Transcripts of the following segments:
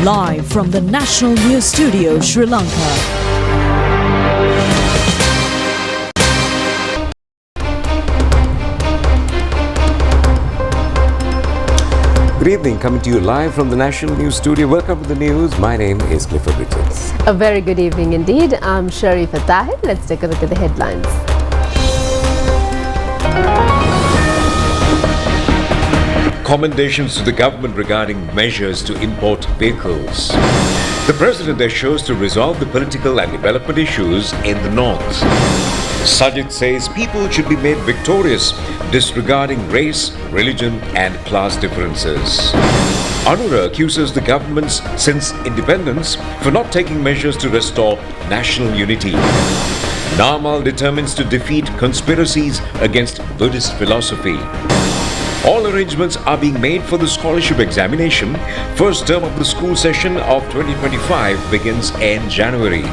Live from the National News Studio, Sri Lanka. Good evening, coming to you live from the National News Studio. Welcome to the news. My name is Clifford Richards. A very good evening indeed. I'm Sharifa Tahir. Let's take a look at the headlines. Commendations to the government regarding measures to import vehicles. The President assures to resolve the political and development issues in the north. Sajid says people should be made victorious, disregarding race, religion and class differences. Anura accuses the governments since independence for not taking measures to restore national unity. Namal determines to defeat conspiracies against Buddhist philosophy. All arrangements are being made for the scholarship examination. First term of the school session of 2025 begins in January.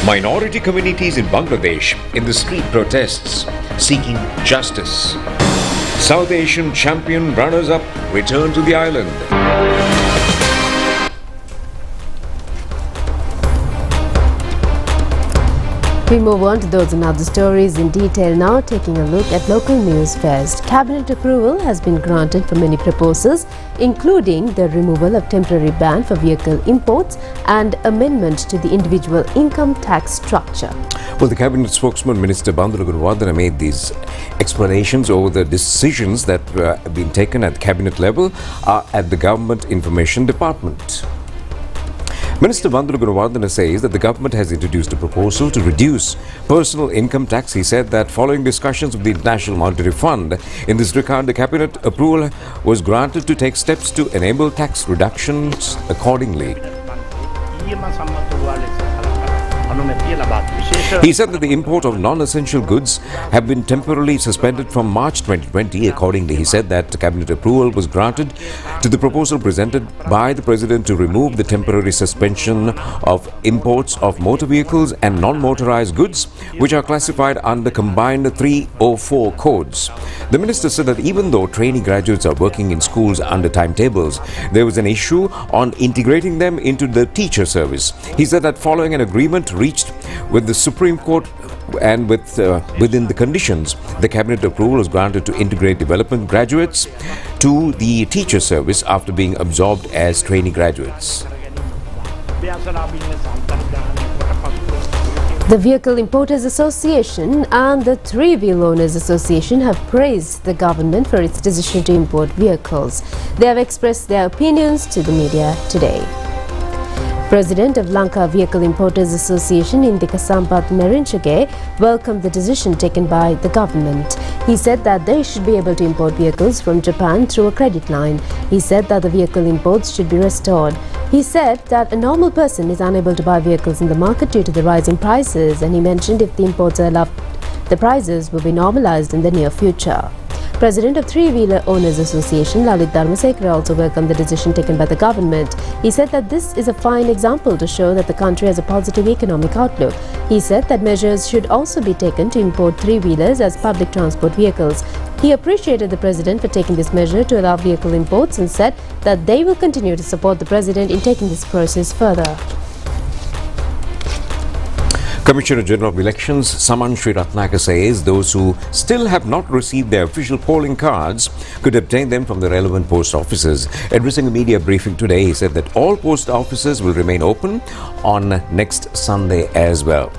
Minority communities in Bangladesh in the street protests seeking justice. South Asian champion runners-up return to the island. We move on to those and other stories in detail now, taking a look at local news first. Cabinet approval has been granted for many proposals, including the removal of temporary ban for vehicle imports and amendment to the individual income tax structure. Well, the Cabinet spokesman, Minister Bandula Gunawardena, made these explanations over the decisions that have been taken at the Cabinet level at the Government Information Department. Minister Bandula Gunawardena says that the government has introduced a proposal to reduce personal income tax. He said that following discussions with the International Monetary Fund, in this regard, the Cabinet approval was granted to take steps to enable tax reductions accordingly. He said that the import of non-essential goods have been temporarily suspended from March 2020. Accordingly, he said that cabinet approval was granted to the proposal presented by the President to remove the temporary suspension of imports of motor vehicles and non-motorized goods, which are classified under combined 304 codes. The minister said that even though trainee graduates are working in schools under timetables, there was an issue on integrating them into the teacher service. He said that following an agreement reached with the Supreme Court and within the conditions, the cabinet approval was granted to integrate development graduates to the teacher service after being absorbed as trainee graduates. The Vehicle Importers Association and the Three-Wheel Owners Association have praised the government for its decision to import vehicles. They have expressed their opinions to the media today. President of Lanka Vehicle Importers Association Indika Sampath Merinchage welcomed the decision taken by the government. He said that they should be able to import vehicles from Japan through a credit line. He said that the vehicle imports should be restored. He said that a normal person is unable to buy vehicles in the market due to the rising prices, and he mentioned if the imports are allowed, the prices will be normalized in the near future. President of Three-Wheeler Owners Association Lalit Dharmasekara also welcomed the decision taken by the government. He said that this is a fine example to show that the country has a positive economic outlook. He said that measures should also be taken to import three-wheelers as public transport vehicles. He appreciated the President for taking this measure to allow vehicle imports and said that they will continue to support the President in taking this process further. Commissioner General of Elections Saman Sriratnaka says those who still have not received their official polling cards could obtain them from the relevant post offices. Addressing a media briefing today, he said that all post offices will remain open on next Sunday as well.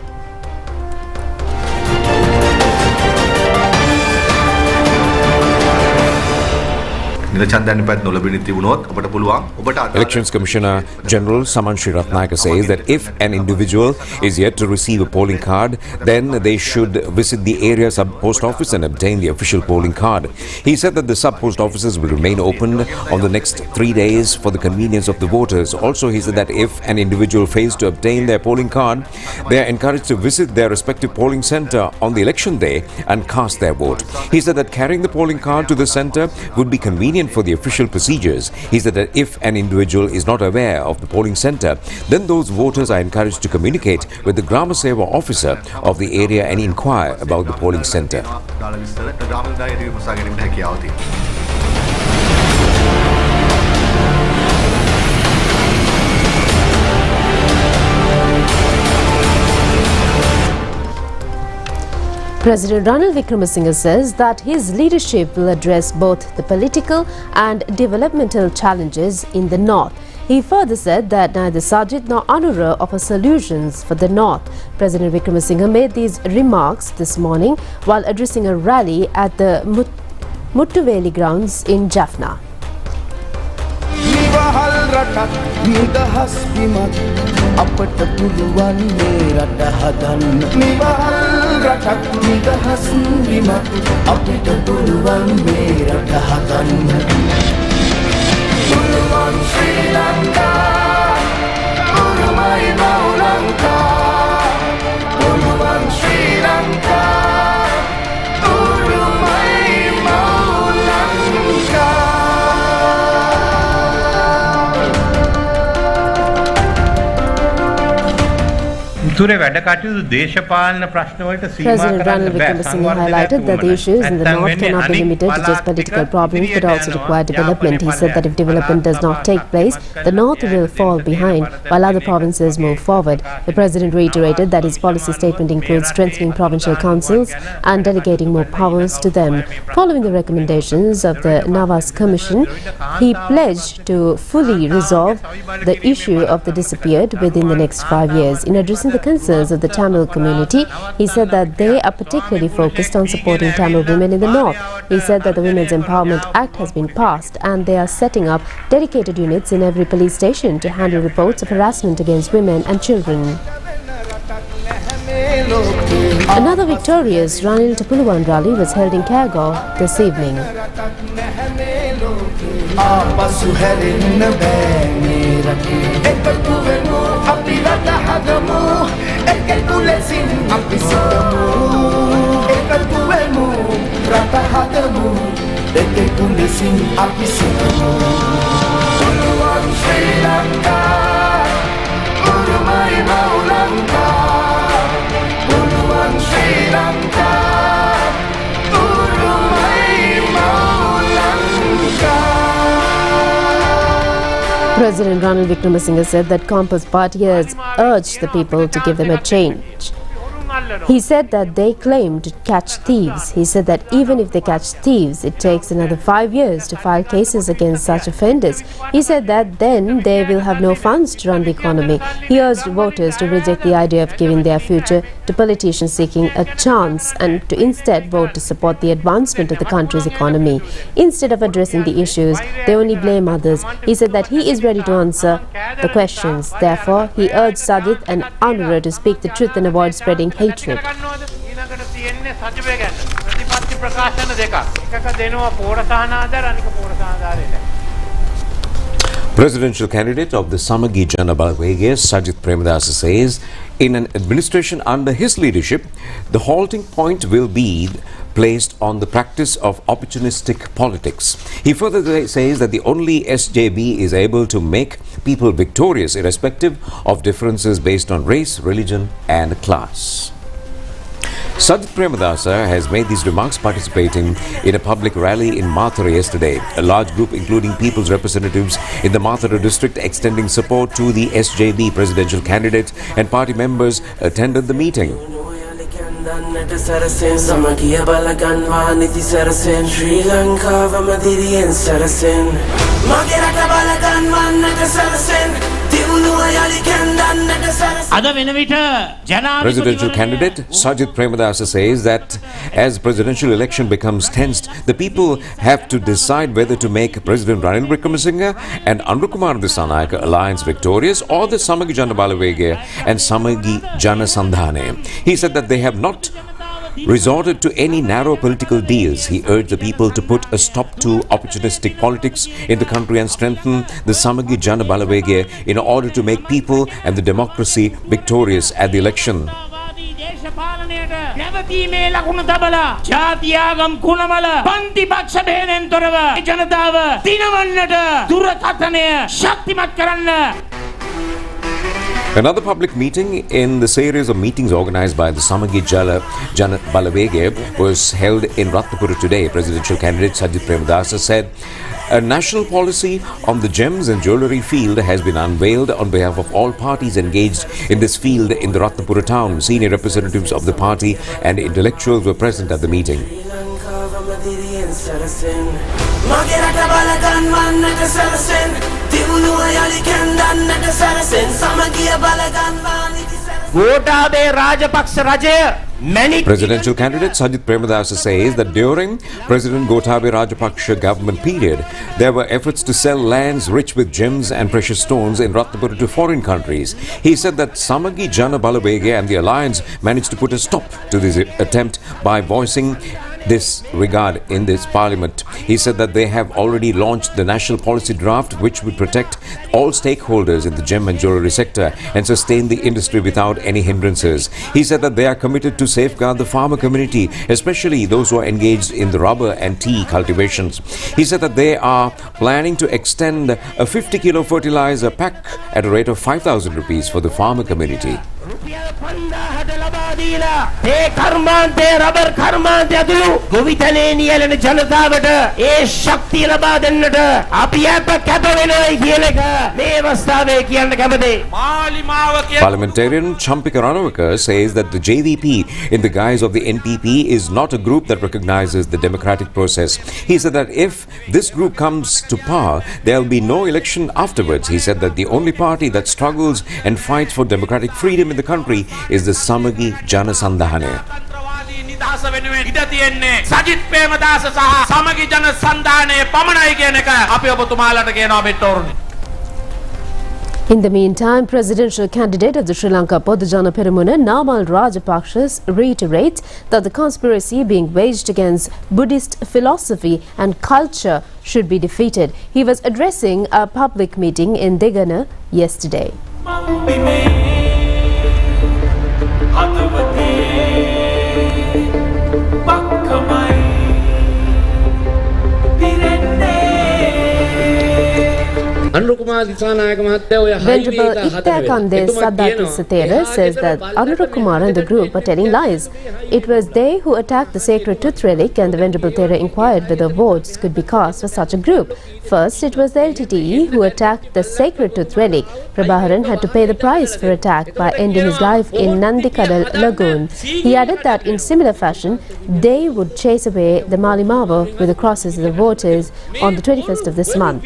Elections Commissioner General Saman Sriratnaka says that if an individual is yet to receive a polling card, then they should visit the area sub-post office and obtain the official polling card. He said that the sub-post offices will remain open on the next 3 days for the convenience of the voters. Also, he said that if an individual fails to obtain their polling card, they are encouraged to visit their respective polling center on the election day and cast their vote. He said that carrying the polling card to the center would be convenient for the official procedures. He said that if an individual is not aware of the polling centre, then those voters are encouraged to communicate with the Grama Seva officer of the area and inquire about the polling centre. President Ranil Wickremesinghe says that his leadership will address both the political and developmental challenges in the north. He further said that neither Sajid nor Anura offer solutions for the north. President Wickremesinghe made these remarks this morning while addressing a rally at the Muttuveli grounds in Jaffna. President Ranil Wickremesinghe highlighted that the issues in the north cannot be limited to just political problems but also require development. He said that if development does not take place, the north will fall behind while other provinces move forward. The president reiterated that his policy statement includes strengthening provincial councils and delegating more powers to them. Following the recommendations of the Navas Commission, he pledged to fully resolve the issue of the disappeared within the next 5 years. In addressing the concerns of the Tamil community, he said that they are particularly focused on supporting Tamil women in the north. He said that the Women's Empowerment Act has been passed and they are setting up dedicated units in every police station to handle reports of harassment against women and children. Another victorious Ranil Tapuluwan rally was held in Kegalle this evening. President Ranil Wickremesinghe said that Compas Party has urged the people to give them a change. He said that they claim to catch thieves. He said that even if they catch thieves, it takes another 5 years to file cases against such offenders. He said that then they will have no funds to run the economy. He urged voters to reject the idea of giving their future to politicians seeking a chance and to instead vote to support the advancement of the country's economy. Instead of addressing the issues, they only blame others. He said that he is ready to answer the questions. Therefore, he urged Sajid and Anura to speak the truth and avoid spreading hatred. Presidential candidate of the Samagi Jana Balawege, Sajid Premadasa, says in an administration under his leadership, the halting point will be placed on the practice of opportunistic politics. He further says that the only SJB is able to make people victorious irrespective of differences based on race, religion and class. Sajid Premadasa has made these remarks participating in a public rally in Mathura yesterday. A large group including people's representatives in the Mathura district extending support to the SJB presidential candidate and party members attended the meeting. Presidential candidate Sajid Premadasa says that as presidential election becomes tensed, the people have to decide whether to make President Ranil Wickremesinghe and Anuradhapura Dissanayaka alliance victorious or the Samagi Jana Balawege and Samagi Jana Sandhane. He said that they have not resorted to any narrow political deals. He urged the people to put a stop to opportunistic politics in the country and strengthen the Samagi Jana Balawege in order to make people and the democracy victorious at the election. සංවිධානයට නැවතීමේ ලකුණු තබලා ජාතියාගම් කුණමල පන්ති පක්ෂ භේදයෙන් තොරව ජනතාව දිනවන්නට දුරකථනය ශක්තිමත් කරන්න. Another public meeting in the series of meetings organized by the Samagi Jana Balawege was held in Ratnapura today. Presidential candidate Sajid Premadasa said a national policy on the gems and jewellery field has been unveiled on behalf of all parties engaged in this field in the Ratnapura town. Senior representatives of the party and intellectuals were present at the meeting. Presidential candidate Sajid Premadasa says that during President Gotabaya Rajapaksa government period, there were efforts to sell lands rich with gems and precious stones in Ratnapura to foreign countries. He said that Samagi Jana Balawege and the alliance managed to put a stop to this attempt by voicing this regard in this parliament. He said that they have already launched the national policy draft which would protect all stakeholders in the gem and jewellery sector and sustain the industry without any hindrances. He said that they are committed to safeguard the farmer community, especially those who are engaged in the rubber and tea cultivations. He said that they are planning to extend a 50 kilo fertilizer pack at a rate of 5,000 rupees for the farmer community. ගොවිතැනේ නියැලෙන ජනතාවට ඒ ශක්තිය ලබා දෙන්නට අපි අප කැප වෙනවායි කියන එක මේ අවස්ථාවේ කියන්න කැමතියි. Parliamentarian Champika Ranawaka says that the JVP in the guise of the NPP is not a group that recognizes the democratic process. He said that if this group comes to power, there will be no election afterwards. He said that the only party that struggles and fights for democratic freedom in the country is the Samagi Jana Sandhane. නිදහස වෙනුවෙන් ඉඩ තියෙන්නේ සජිත් ප්‍රේමදාස සහ සමගි ජන සන්ධානයේ පමණයි කියන එක අපි ඔබතුමාලට කියනවා බෙට්ටෝරුනි. In the meantime, presidential candidate of the Sri Lanka Podujana Peramuna, Namal Rajapaksa, reiterates that the conspiracy being waged against Buddhist philosophy and culture should be defeated. He was addressing a public meeting in Degana yesterday. Venerable Ittakande Saddakisatera says that Anuradhapura and the group are telling lies. It was they who attacked the sacred tooth relic, and the Venerable Thera inquired whether votes could be cast for such a group. First, it was the LTTE who attacked the sacred tooth relic. Prabharan had to pay the price for attack by ending his life in Nandikadal Lagoon. He added that in similar fashion, they would chase away the Malimava with the crosses of the voters on the 21st of this month.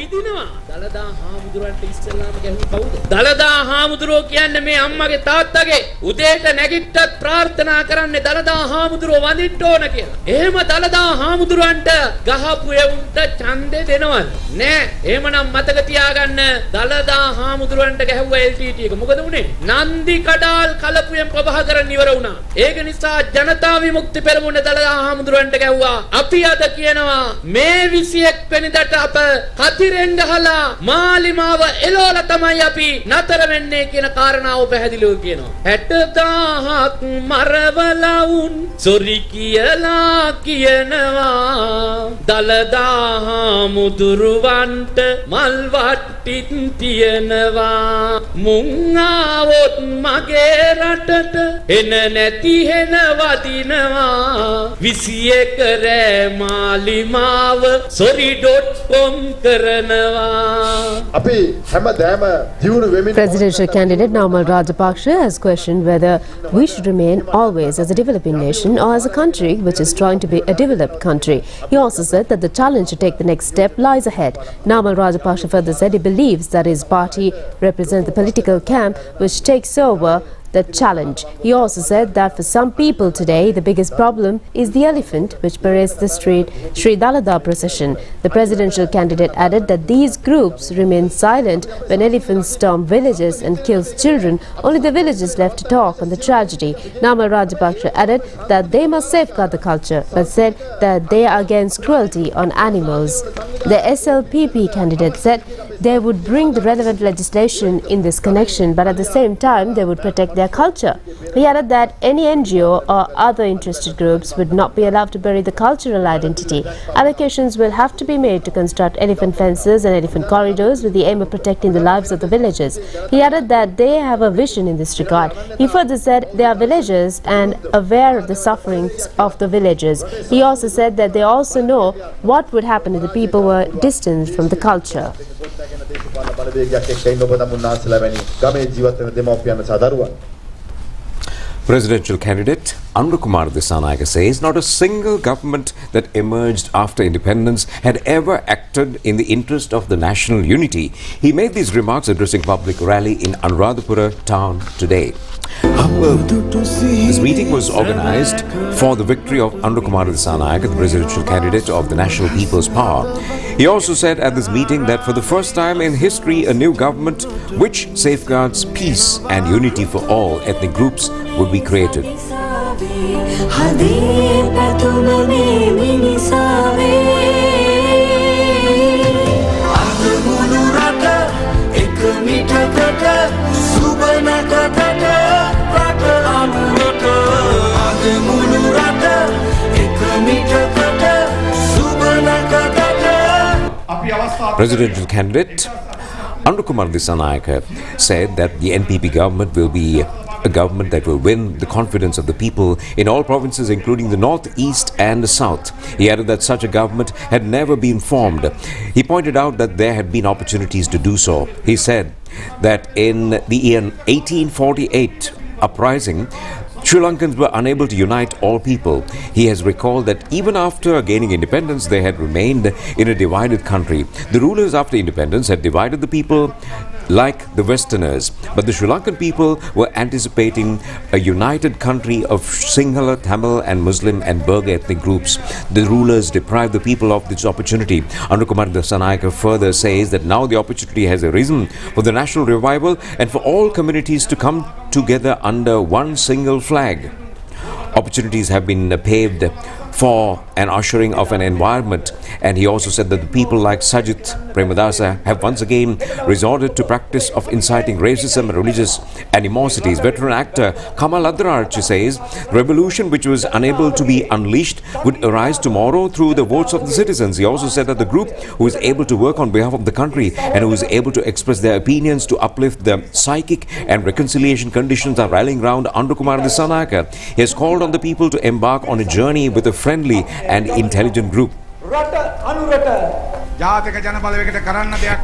දලදා හාමුදුරුවෝ කියන්නේ මේ අම්මගේ තාත්තගේ උදේට නැගිට්ටත් ප්‍රාර්ථනා කරන්නේ දලදා හාමුදුරුවෝ වඳින්න ඕන කියලා. එහෙම දලදා හාමුදුරුවන්ට ගහපු එවුන්ට ඡන්දේ දෙනවද? නෑ. එහෙමනම් මතක තියාගන්න දලදා හාමුදුරුවන්ට ගැහුවා LTT එක. මොකද උනේ? නන්දි කඩාල් කලපුවෙන් ප්‍රභාකරන් ඉවර වුණා. ඒක නිසා ජනතා විමුක්ති පෙරමුණ දලදා හාමුදුරුවන්ට ගැහුවා. අපි අද කියනවා මේ 21 වෙනිදාට අප කතිරෙන් ගහලා මාලිමාව එලෝලා තමයි අපි නතර වෙන්නේ කියන කාරණාව පැහැදිලිව කියනවා. 60000ක් මරවලවුන් සොරි කියලා කියනවා. දලදා හාමුදුරුවන්ට මල් වට්ටිත් තියනවා. මුං ආවොත් මගේ රටට එන නැති හෙන වදිනවා. 21 රෑ මාලිමාව sori.com කරනවා. Presidential candidate Namal Rajapaksa has questioned whether we should remain always as a developing nation or as a country which is trying to be a developed country. He also said that the challenge to take the next step lies ahead. Namal Rajapaksa further said he believes that his party represents the political camp which takes over the challenge. He also said that for some people today, the biggest problem is the elephant which parades the street Sri Dalada procession. The presidential candidate added that these groups remain silent when elephants storm villages and kills children. Only the villagers left to talk on the tragedy. Namal Rajapaksa added that they must safeguard the culture, but said that they are against cruelty on animals. The SLPP candidate said they would bring the relevant legislation in this connection, but at the same time they would protect their culture. He added that any NGO or other interested groups would not be allowed to bury the cultural identity. Allocations will have to be made to construct elephant fences and elephant corridors with the aim of protecting the lives of the villagers. He added that they have a vision in this regard. He further said they are villagers and aware of the sufferings of the villagers. He also said that they also know what would happen if the people were distanced from the culture. Presidential candidate Anuradhapura Dissanayake says not a single government that emerged after independence had ever acted in the interest of the national unity. He made these remarks addressing public rally in Anuradhapura town today. This meeting was organized for the victory of Anuradhapura Dissanayake, the presidential candidate of the National People's Power. He also said at this meeting that for the first time in history, a new government which safeguards peace and unity for all ethnic groups would be created. Presidential candidate Anuradhapura Dissanayake said that the NPP government will be a government that will win the confidence of the people in all provinces, including the north, east and the south. He added that such a government had never been formed. He pointed out that there had been opportunities to do so. He said that in the year 1848 uprising, Sri Lankans were unable to unite all people. He has recalled that even after gaining independence, they had remained in a divided country. The rulers after independence had divided the people like the Westerners, but the Sri Lankan people were anticipating a united country of Sinhala, Tamil and Muslim and Burgher ethnic groups. The rulers deprived the people of this opportunity. Anuradhapura Dissanayake further says that now the opportunity has arisen for the national revival and for all communities to come together under one single flag. Opportunities have been paved for an ushering of an environment, and he also said that the people like Sajith Premadasa have once again resorted to practice of inciting racism and religious animosities. Veteran actor Kamal Adrarchi says revolution which was unable to be unleashed would arise tomorrow through the votes of the citizens. He also said that the group who is able to work on behalf of the country and who is able to express their opinions to uplift the psychic and reconciliation conditions are rallying round Anuradhapura Dissanayake. He has called on the people to embark on a journey with a friendly and intelligent group.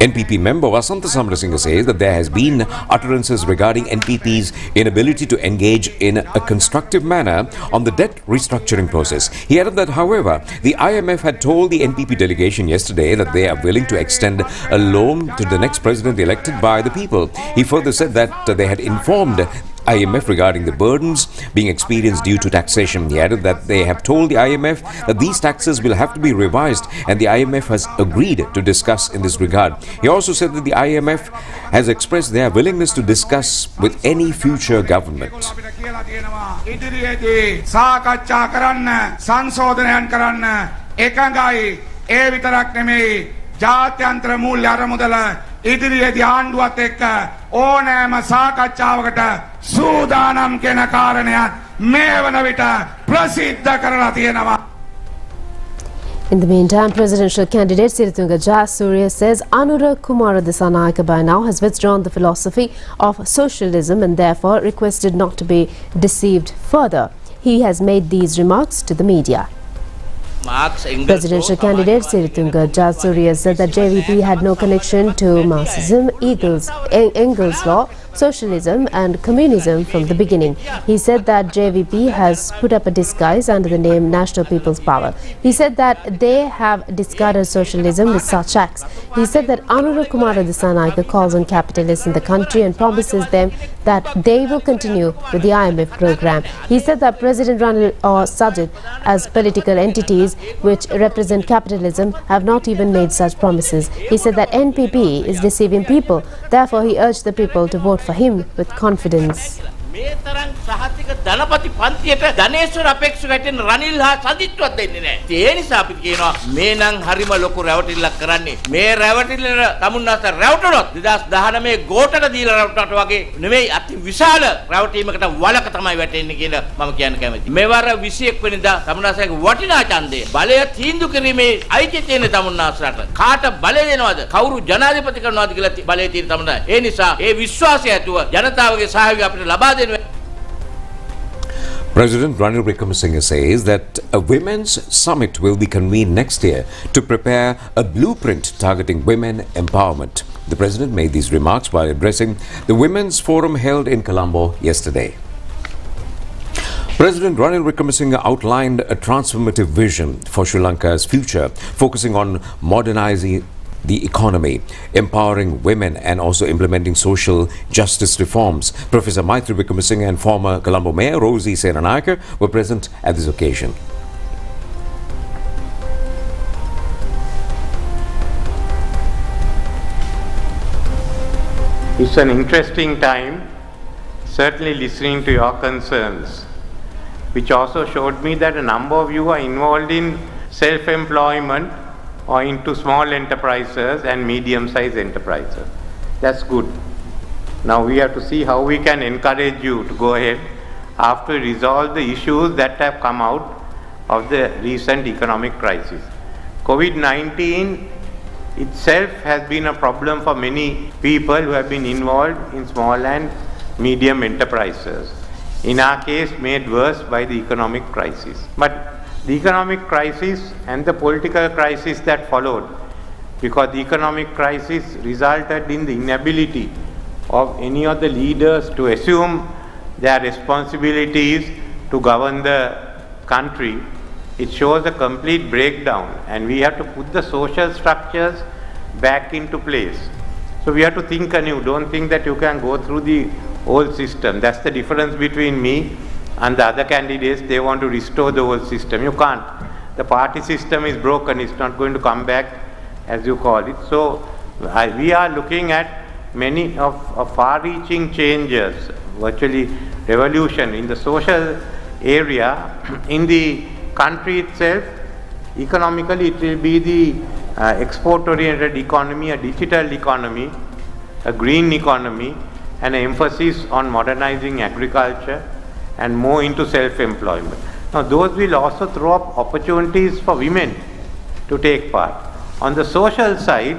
NPP member Vasantha Samarasinga says that there has been utterances regarding NPP's inability to engage in a constructive manner on the debt restructuring process. He added that, however, the IMF had told the NPP delegation yesterday that they are willing to extend a loan to the next president elected by the people. He further said that they had informed IMF regarding the burdens being experienced due to taxation. He added that they have told the IMF that these taxes will have to be revised, and the IMF has agreed to discuss in this regard. He also said that the IMF has expressed their willingness to discuss with any future government. ඉදිරියේදී ආණ්ඩුවත් එක්ක ඕනෑම සාකච්ඡාවකට සූදානම් කියන කාරණයක් මේ වන විට ප්‍රසිද්ධ කරලා තියෙනවා. In the meantime, presidential candidate Siritunga Jayasuriya says Anuradhapura Dissanayake by now has withdrawn the philosophy of socialism and therefore requested not to be deceived further. He has made these remarks to the media. Presidential candidate Siritunga Jayasuriya said that JVP had no connection to Marxism, Engels' law, socialism and communism from the beginning. He said that JVP has put up a disguise under the name National People's Power. He said that they have discarded socialism with such acts. He said that Anuradhapura Dissanayake calls on capitalists in the country and promises them that they will continue with the IMF program. He said that President Ranil or Sajid as political entities which represent capitalism have not even made such promises. He said that NPP is deceiving people. Therefore, he urged the people to vote for him with confidence. ධනපති පන්තියට ධනේශ්වර අපේක්ෂකයන් Ranil හා සදිත්වත් දෙන්නේ නැහැ. ඒ නිසා අපි කියනවා මේ නම් හරිම ලොකු රැවටිල්ලක් කරන්නේ. මේ රැවටිල්ල තමුන්නාස රැවටුනොත් 2019 ගෝඨට දීලා රැවටුනට වගේ නෙමෙයි අති විශාල රැවටීමකට වලක තමයි වැටෙන්නේ කියලා මම කියන්න කැමතියි. මෙවර 21 වෙනිදා තමුන්නාසගේ වටිනා ඡන්දය බලය තීන්දුව කිරීමේ අයිතිය තියෙන තමුන්නාසට කාට බලය දෙනවද? කවුරු ජනාධිපති කරනවද කියලා බලය තියෙන තමුන්නාස. ඒ නිසා ඒ විශ්වාසය ඇතුව ජනතාවගේ සහයෝගය අපිට ලබා දෙන්න. President Ranil Wickremesinghe says that a women's summit will be convened next year to prepare a blueprint targeting women empowerment. The president made these remarks while addressing the Women's Forum held in Colombo yesterday. President Ranil Wickremesinghe outlined a transformative vision for Sri Lanka's future, focusing on modernizing the economy, empowering women and also implementing social justice reforms. Professor Maitri Wickremesinghe and former Colombo Mayor Rosie Senanayake were present at this occasion. It's an interesting time, certainly listening to your concerns, which also showed me that a number of you are involved in self-employment or into small enterprises and medium-sized enterprises. That's good. Now we have to see how we can encourage you to go ahead after we resolve the issues that have come out of the recent economic crisis. COVID-19 itself has been a problem for many people who have been involved in small and medium enterprises. In our case, made worse by the economic crisis. But the economic crisis and the political crisis that followed, because the economic crisis resulted in the inability of any of the leaders to assume their responsibilities to govern the country. It shows a complete breakdown, and we have to put the social structures back into place. So we have to think anew. Don't think that you can go through the old system. That's the difference between me and the other candidates. They want to restore the old system. You can't. The party system is broken. It's not going to come back, as you call it. So we are looking at many of far-reaching changes, virtually revolution in the social area. In the country itself, economically it will be the export-oriented economy, a digital economy, a green economy, and an emphasis on modernizing agriculture and more into self-employment. Now those will also throw up opportunities for women to take part. On the social side,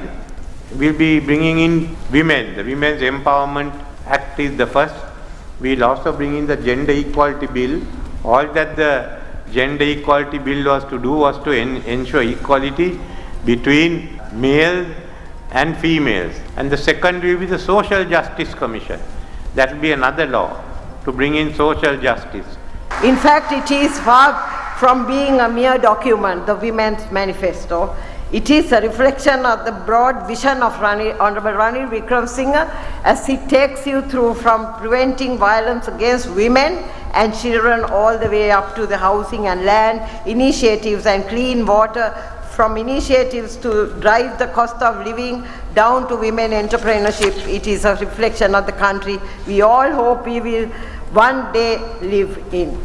we'll be bringing in women. The Women's Empowerment Act is the first. We'll also bring in the Gender Equality Bill. All that the Gender Equality Bill was to do was to ensure equality between males and females. And the second will be the Social Justice Commission. That will be another law to bring in social justice. In fact, it is far from being a mere document, the Women's Manifesto. It is a reflection of the broad vision of Honorable Ranil Wickremesinghe as he takes you through from preventing violence against women and children all the way up to the housing and land initiatives and clean water, from initiatives to drive the cost of living down to women entrepreneurship. It is a reflection of the country we all hope we will one day live in.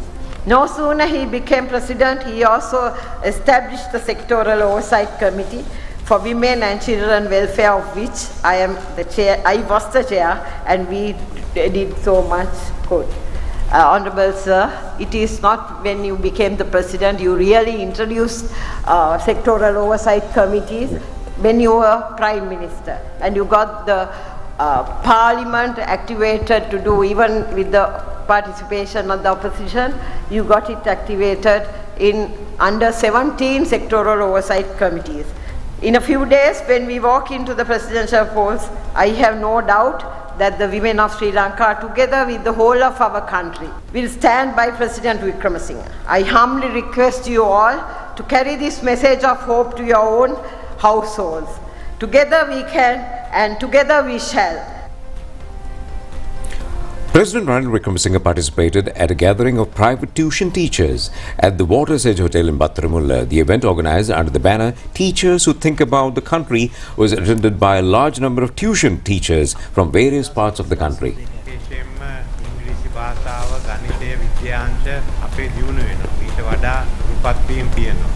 No sooner he became president, he also established the sectoral oversight committee for women and children welfare, of which I am the chair. I was the chair, and we did so much good. Honorable Sir, it is not when you became the president, you really introduced sectoral oversight committees when you were Prime Minister, and you got the Parliament activated to do, even with the participation of the opposition, you got it activated in under 17 sectoral oversight committees. In a few days, when we walk into the presidential polls, I have no doubt that the women of Sri Lanka, together with the whole of our country, will stand by President Wickremesinghe. I humbly request you all to carry this message of hope to your own households. Together we can, and together we shall. President Ranil Wickremesinghe participated at a gathering of private tuition teachers at the Water's Edge Hotel in Battaramulla. The event, organized under the banner Teachers Who Think About the Country, was attended by a large number of tuition teachers from various parts of the country. විද්‍යාංශ අපේ දියුණු වෙනවා. ඊට වඩා උපත් වීම තියෙනවා.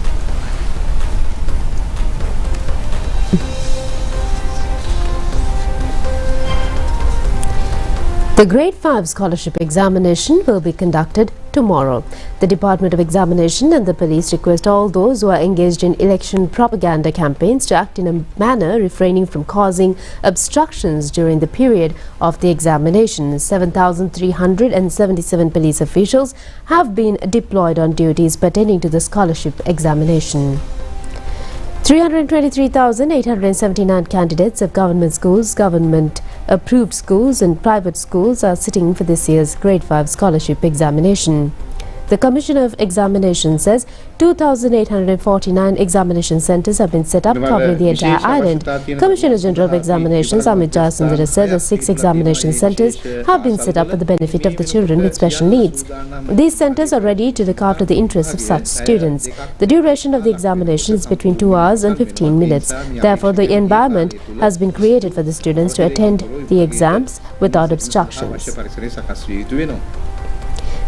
The Grade 5 scholarship examination will be conducted tomorrow. The Department of Examination and the police request all those who are engaged in election propaganda campaigns to act in a manner refraining from causing obstructions during the period of the examination. 7,377 police officials have been deployed on duties pertaining to the scholarship examination. 323,879 candidates of government schools, government-approved schools and private schools are sitting for this year's Grade 5 scholarship examination. The Commissioner of Examination says 2,849 examination centres have been set up covering the entire island. Commissioner General of Examinations Amit Jayasundara said the 6 examination centres have been set up for the benefit of the children with special needs. These centres are ready to look after the interests of such students. The duration of the examination is between 2 hours and 15 minutes. Therefore, the environment has been created for the students to attend the exams without obstructions.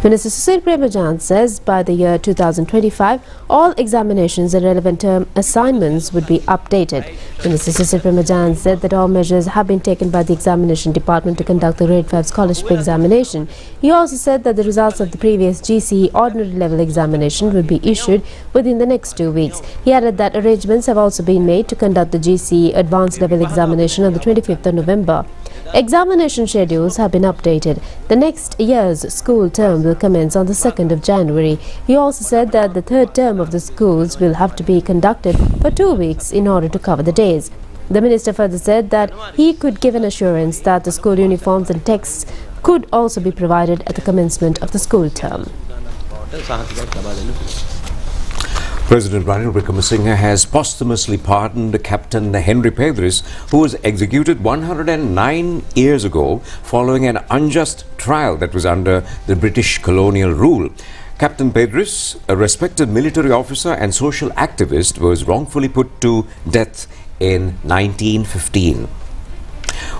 Minister Susil Premajand says by the year 2025, all examinations and relevant term assignments would be updated. Minister Susil Premajand said that all measures have been taken by the examination department to conduct the Grade 5 scholarship examination. He also said that the results of the previous GCE ordinary level examination will be issued within the next 2 weeks. He added that arrangements have also been made to conduct the GCE advanced level examination on the 25th of November. Examination schedules have been updated. The next year's school term will commence on the 2nd of January. He also said that the third term of the schools will have to be conducted for 2 weeks in order to cover the days. The minister further said that he could give an assurance that the school uniforms and texts could also be provided at the commencement of the school term. President Ranil Wickremesinghe has posthumously pardoned Captain Henry Pedris, who was executed 109 years ago following an unjust trial that was under the British colonial rule. Captain Pedris, a respected military officer and social activist, was wrongfully put to death in 1915.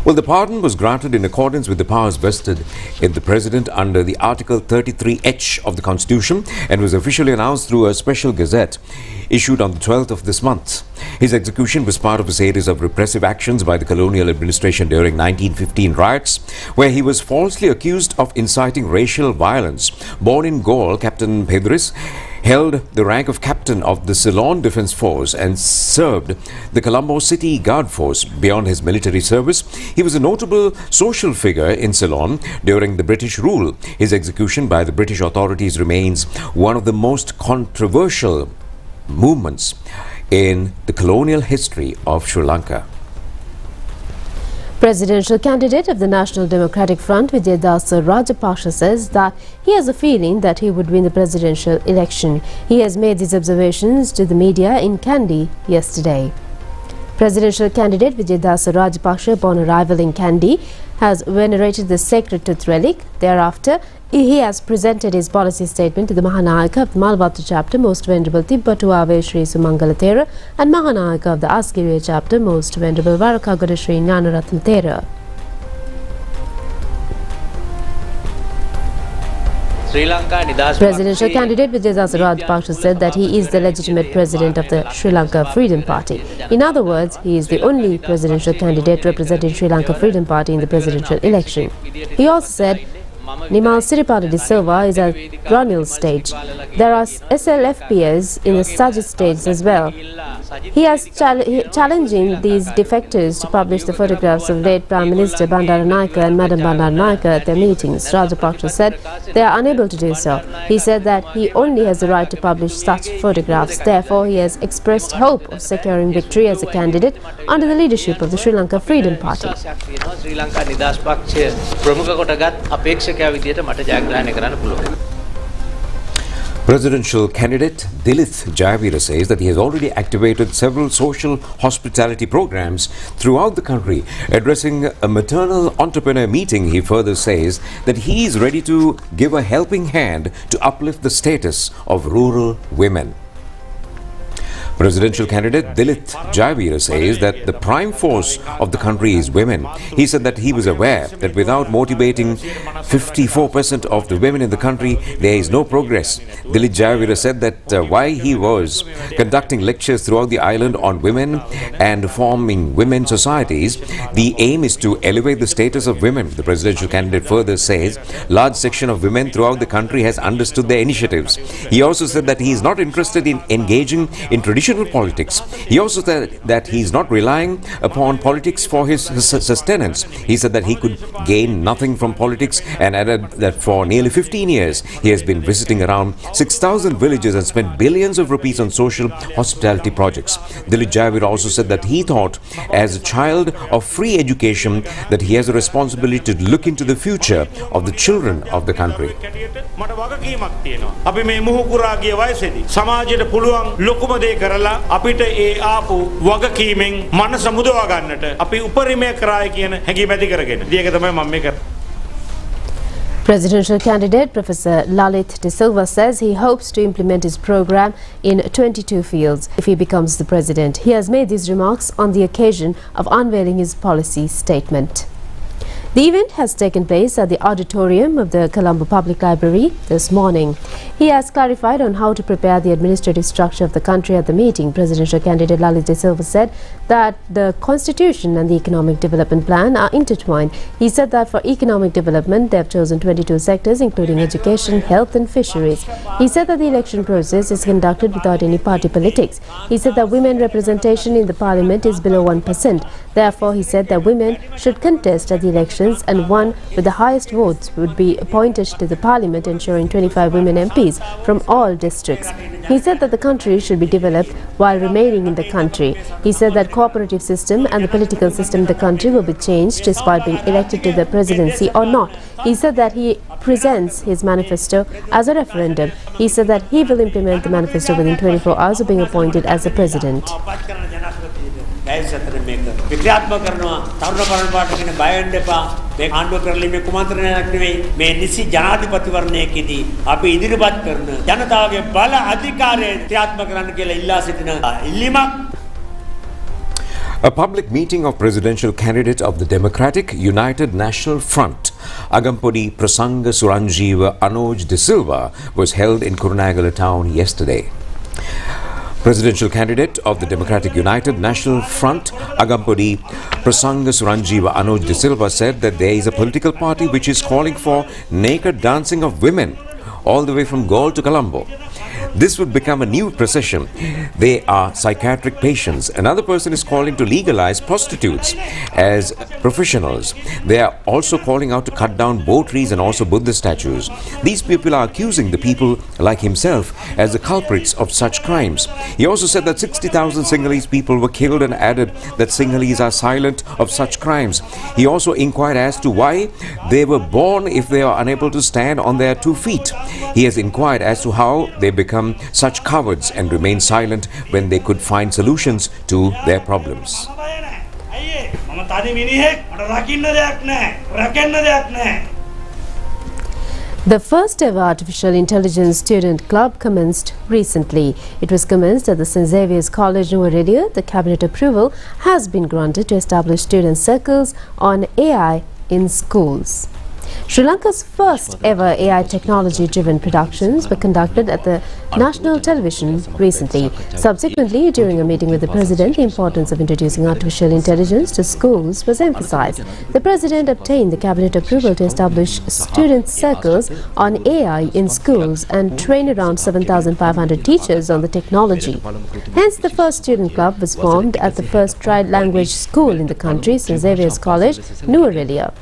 Well, the pardon was granted in accordance with the powers vested in the President under the Article 33H of the Constitution and was officially announced through a special gazette issued on the 12th of this month. His execution was part of a series of repressive actions by the colonial administration during 1915 riots, where he was falsely accused of inciting racial violence. Born in Gaul, Captain Pedris held the rank of captain of the Ceylon Defence Force and served the Colombo City Guard Force. Beyond his military service, he was a notable social figure in Ceylon during the British rule. His execution by the British authorities remains one of the most controversial movements in the colonial history of Sri Lanka. Presidential candidate of the National Democratic Front, Vijayadasa Rajapaksa, says that he has a feeling that he would win the presidential election. He has made these observations to the media in Kandy yesterday. Presidential candidate Vijayadasa Rajapaksa, upon arrival in Kandy, has venerated the sacred tooth relic. Thereafter, he has presented his policy statement to the Mahanayaka of the Malwatu chapter, Most Venerable Tibbatuave Sri Sumangala Thera, and Mahanayaka of the Asgiriya chapter, Most Venerable Varakagada Sri Anuradhapura Thera. Presidential candidate Vijayadasa Rajapaksa said that he is the legitimate president of the Sri Lanka Freedom Party. In other words, he is the only presidential candidate representing Sri Lanka Freedom Party in the presidential election. He also said Nimal Siripala de Silva is at Ranil stage. There are SLFPs in the Sajid stage as well. He is challenging these defectors to publish the photographs of late Prime Minister Bandaranaike and Madam Bandaranaike at their meetings. Rajapaksa said they are unable to do so. He said that he only has the right to publish such photographs. Therefore, he has expressed hope of securing victory as a candidate under the leadership of the Sri Lanka Freedom Party. Presidential candidate Dilith Jayavira says that he has already activated several social hospitality programs throughout the country. Addressing a maternal entrepreneur meeting, he further says that he is ready to give a helping hand to uplift the status of rural women. Presidential candidate Dilith Javira says that the prime force of the country is women. He said that he was aware that without motivating 54% of the women in the country, there is no progress. Dilith Javira said that while he was conducting lectures throughout the island on women and forming women societies, the aim is to elevate the status of women. The presidential candidate further says large section of women throughout the country has understood their initiatives. He also said that he is not interested in engaging in traditional politics. He also said that he is not relying upon politics for his sustenance. He said that he could gain nothing from politics and added that for nearly 15 years he has been visiting around 6,000 villages and spent billions of rupees on social hospitality projects. Dilith Javira also said that he thought as a child of free education that he has a responsibility to look into the future of the children of the country. අපිට ඒ ආපු වගකීමෙන් මනස මුදවා ගන්නට අපි උපරිමය කරායි කියන හැඟීම ඇති කරගෙන. ඒක තමයි මම මේ කරන්නේ. Presidential candidate Professor Lalith De Silva says he hopes to implement his program in 22 fields if he becomes the president. He has made these remarks on the occasion of unveiling his policy statement. The event has taken place at the auditorium of the Colombo Public Library this morning. He has clarified on how to prepare the administrative structure of the country at the meeting. Presidential candidate Lalith De Silva said that the Constitution and the Economic Development Plan are intertwined. He said that for economic development, they have chosen 22 sectors, including education, health and fisheries. He said that the election process is conducted without any party politics. He said that women representation in the parliament is below 1%. Therefore, he said that women should contest at the elections and one with the highest votes would be appointed to the parliament, ensuring 25 women MPs from all districts. He said that the country should be developed while remaining in the country. He said that cooperative system and the political system of the country will be changed despite being elected to the presidency or not. He said that he presents his manifesto as a referendum. He said that he will implement the manifesto within 24 hours of being appointed as the president. ක්‍රියාත්මක කරනවා තරුණ පරණපාට කියන බය වෙන්න එපා මේ ආණ්ඩුව කරලි මේ කුමන්ත්‍රණයක් නෙවෙයි මේ නිසි ජනාධිපතිවරණයකදී අපි ඉදිරිපත් කරන ජනතාවගේ බල අධිකාරය ක්‍රියාත්මක කරන්න කියලා ඉල්ලා සිටින ඉල්ලීමක්. A public meeting of presidential candidate of the Democratic United National Front, Agampodi Prasanga Suranjiva Anuj De Silva, was held in Kurunegala town yesterday. Presidential candidate of the Democratic United National Front, Agampodi Prasanga Suranjiva Anuj De Silva, said that there is a political party which is calling for naked dancing of women all the way from Galle to Colombo. This would become a new procession. They are psychiatric patients. Another person is calling to legalize prostitutes as professionals. They are also calling out to cut down bow trees and also Buddha statues. These people are accusing the people like himself as the culprits of such crimes. He also said that 60,000 Sinhalese people were killed and added that Sinhalese are silent of such crimes. He also inquired as to why they were born if they are unable to stand on their 2 feet. He has inquired as to how they become such cowards and remain silent when they could find solutions to their problems. The first ever Artificial Intelligence Student Club commenced recently. It was commenced at the St. Xavier's College, Nuwara. The cabinet approval has been granted to establish student circles on AI in schools. Sri Lanka's first ever AI technology-driven productions were conducted at the national television recently. Subsequently, during a meeting with the President, the importance of introducing artificial intelligence to schools was emphasized. The President obtained the cabinet approval to establish student circles on AI in schools and train around 7,500 teachers on the technology. Hence, the first student club was formed at the first tried-language school in the country, St. Xavier's College, Nuwara.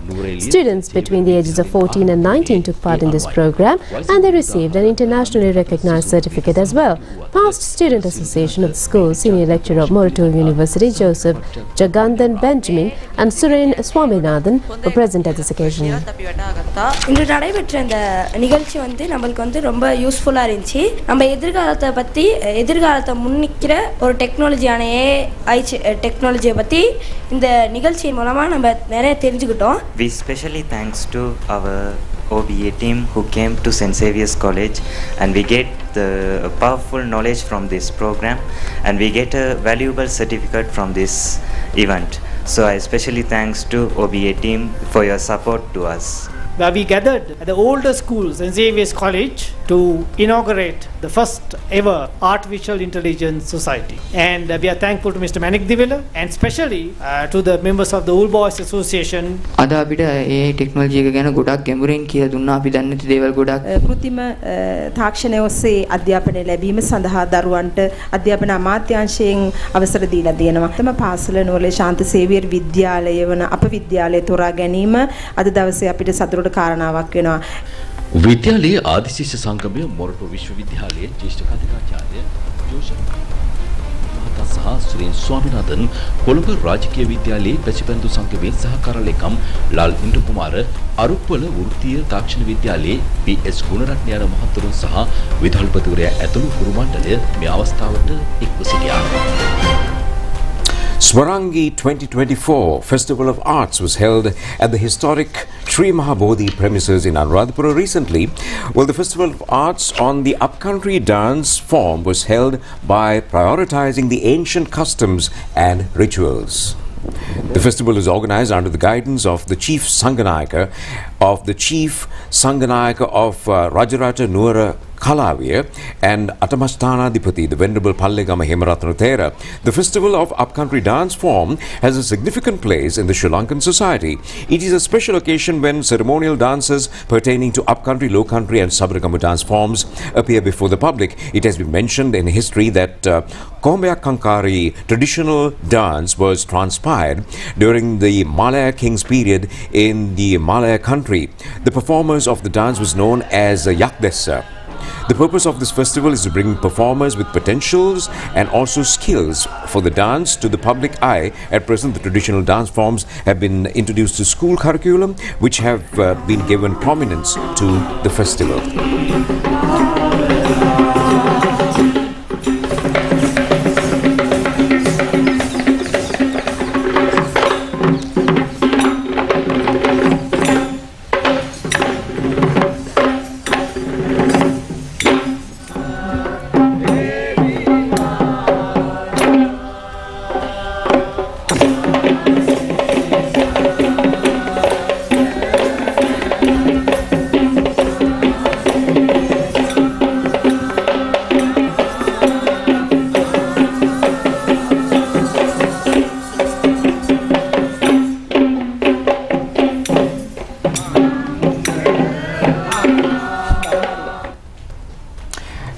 Students between the ages of 14 and 19 took part in this program and they received an internationally recognized certificate as well. Past Student Association of the school, Senior Lecturer of Moratorium University, Joseph Jagandhan Benjamin and Suren Swaminathan were present at this occasion. இன்று நடைபெற்ற இந்த நிகழ்ச்சி நமக்கு ரொம்ப யூஸ்ஃபுல்லா இருந்துச்சு. நம்ம எதிர்காலத்தை முன்னிக்கிற ஒரு டெக்னாலஜியான AI டெக்னாலஜியை பத்தி இந்த நிகழ்ச்சியின் மூலமா நம்ம நிறைய தெரிஞ்சுக்கிட்டோம். We especially thanks to our OBA team who came to St. Xavier's College and we get the powerful knowledge from this program, and we get a valuable certificate from this event. So I especially thanks to OBA team for your support to us. Where we gathered at the older schools, St. Xavier's College, to inaugurate the first ever Artificial Intelligence Society. And we are thankful to Mr. Manik Divila and especially to the members of the Old Boys Association. අද අපිට AI technology එක ගැන ගොඩක් ගැඹුරින් කියලා දුන්නා. අපි දන්නේ නැති දේවල් ගොඩක්. කෘතිම තාක්ෂණය ඔස්සේ අධ්‍යාපනය ලැබීම සඳහා දරුවන්ට අධ්‍යාපන අමාත්‍යාංශයෙන් අවසර දීලා තියෙනවා. තම පාසල නුවර ශාන්ත සේවියර් විද්‍යාලය වන අප විද්‍යාලය තෝරා ගැනීම අද දවසේ අපිට සතුටට කාරණාවක් වෙනවා. විද්‍යාලයේ ආදිශිෂ්‍ය සංගමය මොරටු විශ්වවිද්‍යාලයේ ජ්‍යෙෂ්ඨ කතිකාචාර්ය ජෝෂප් මහතා සහ ශ්‍රී ස්වාමිනාഥන් කොළඹ රාජකීය විද්‍යාලයේ ප්‍රතිපන්දු සංගමයේ සහකාර ලේකම් ලාල් ඉන්දුකුමාර අරුප්පල වෘත්තීය තාක්ෂණ විද්‍යාලයේ පී.එස්. ගුණරත්න යන මහතුරුන් සහ විදුහල්පතිවරයා ඇතුළු කුරු මණ්ඩලය මේ අවස්ථාවට එක්ව සිටියා. Swarangi 2024 Festival of Arts was held at the historic Sri Mahabodhi premises in Anuradhapura recently. Well, the Festival of Arts on the upcountry dance form was held by prioritizing the ancient customs and rituals. The festival is organized under the guidance of the Chief Sanganayaka of Rajaraja Nuwara Kalaviya and Atamasthanathipati, the Venerable Pallegama Hemaratna Thera. The Festival of Upcountry Dance Form has a significant place in the Sri Lankan society. It is a special occasion when ceremonial dances pertaining to upcountry, low-country and Sabaragamu dance forms appear before the public. It has been mentioned in history that Kombayak Kankari traditional dance was transpired during the Malaya Kings period in the Malaya country. The performers of the dance was known as Yakdesa. The purpose of this festival is to bring performers with potentials and also skills for the dance to the public eye. At present, the traditional dance forms have been introduced to school curriculum, which have been given prominence to the festival.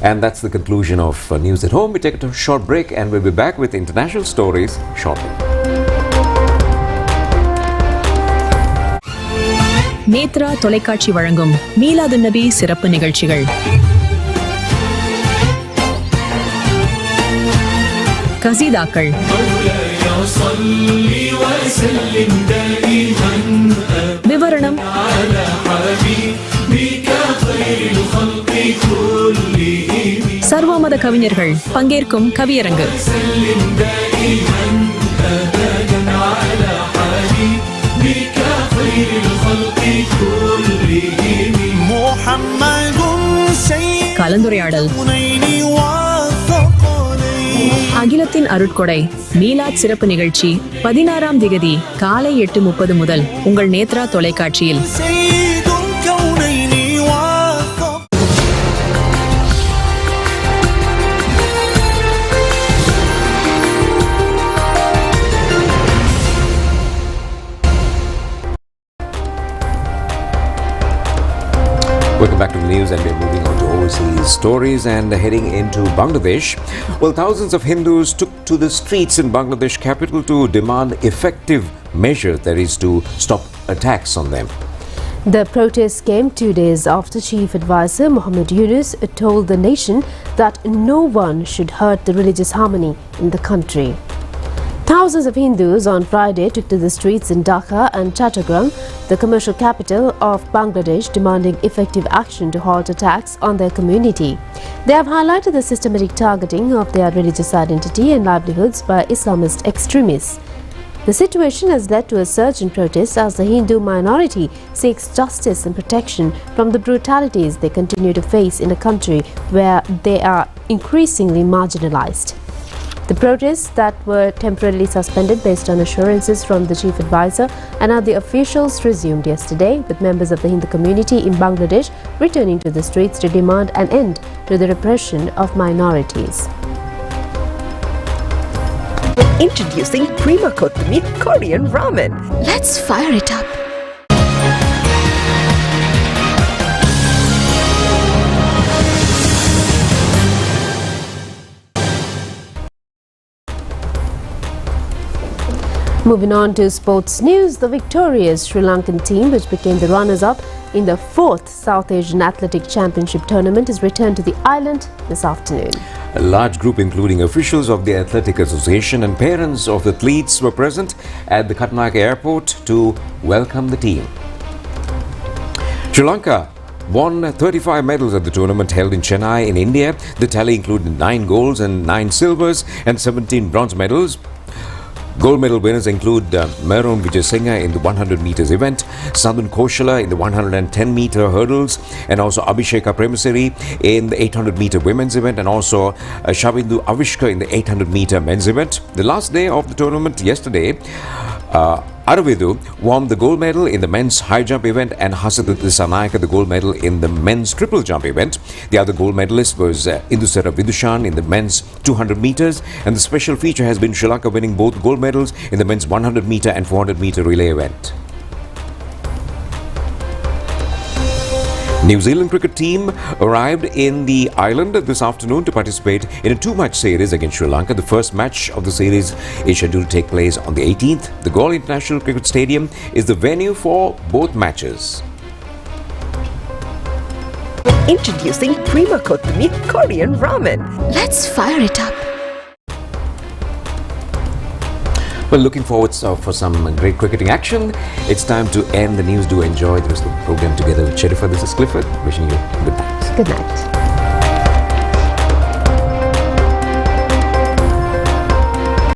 And that's the conclusion of News at Home. We take a short break and we'll be back with international stories shortly. Nethra தொலைக்காட்சி வழங்கும் மீலாது நபி சிறப்பு நிகழ்ச்சிகள். கசீதாக்கள், விவரணம், சர்வமத கவிஞர்கள் பங்கேற்கும் கவியரங்கு, கலந்துரையாடல், அகிலத்தின் அருட்கொடை மீலாத் சிறப்பு நிகழ்ச்சி 16ஆம் திகதி காலை 8:30 முதல் உங்கள் நேத்ரா தொலைக்காட்சியில். Welcome back to the news, and we're moving on to overseas stories and heading into Bangladesh. Well, thousands of Hindus took to the streets in Bangladesh capital to demand effective measures, that is, to stop attacks on them. The protest came 2 days after Chief Advisor Muhammad Yunus told the nation that no one should hurt the religious harmony in the country. Thousands of Hindus on Friday took to the streets in Dhaka and Chattogram, the commercial capital of Bangladesh, demanding effective action to halt attacks on their community. They have highlighted the systematic targeting of their religious identity and livelihoods by Islamist extremists. The situation has led to a surge in protests as the Hindu minority seeks justice and protection from the brutalities they continue to face in a country where they are increasingly marginalized. The protests that were temporarily suspended based on assurances from the chief advisor and other officials resumed yesterday, with members of the Hindu community in Bangladesh returning to the streets to demand an end to the repression of minorities. Introducing Prima Kottami Korean Ramen. Let's fire it up. Moving on to sports news, the victorious Sri Lankan team, which became the runners-up in the 4th South Asian Athletic Championship tournament, has returned to the island this afternoon. A large group including officials of the Athletic Association and parents of the athletes were present at the Katnayake airport to welcome the team. Sri Lanka won 35 medals at the tournament held in Chennai in India. The tally included 9 golds and 9 silvers and 17 bronze medals. Gold medal winners include Meron Vijayasinghe in the 100 meters event, Sandun Koshala in the 110 meter hurdles, and also Abhisheka Premaseri in the 800 meter women's event, and also Shavindu Avishka in the 800 meter men's event. The last day of the tournament yesterday, Aravidu won the gold medal in the men's high jump event and Hasadut Sanayaka the gold medal in the men's triple jump event. The other gold medalist was Indusara Vidushan in the men's 200 meters, and the special feature has been Sri Lanka winning both gold medals in the men's 100 meter and 400 meter relay event. New Zealand cricket team arrived in the island this afternoon to participate in a 2-match series against Sri Lanka. The first match of the series is scheduled to take place on the 18th. The Galle International Cricket Stadium is the venue for both matches. Introducing Prima Kottami Korean Ramen. Let's fire it up. Well, looking forward for some great cricketing action. It's time to end the news. Do enjoy the rest of the program together with Sherifa. This is Clifford. Wishing you good night. Good night.